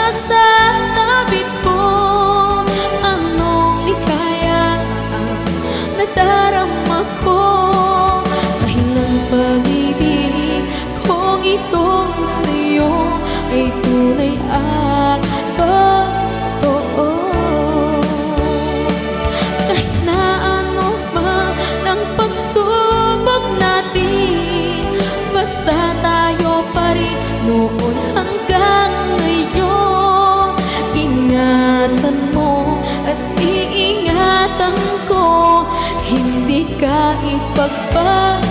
nasa tabi ko. Anong likaya ang nadarama ko, dahilan pag-ibig kong itong sa'yo ay tunay at totoo. Kahit na ano pa ng pagsubok natin, basta tayo pa rin noon hanggang ngayon. Ingatan mo at iingatan ko, hindi ka ipagpapalik.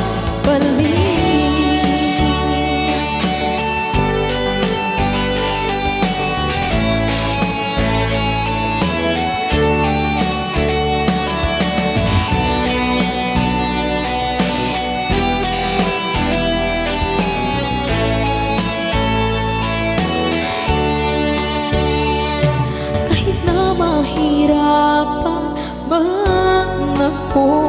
Mahirapan man ako,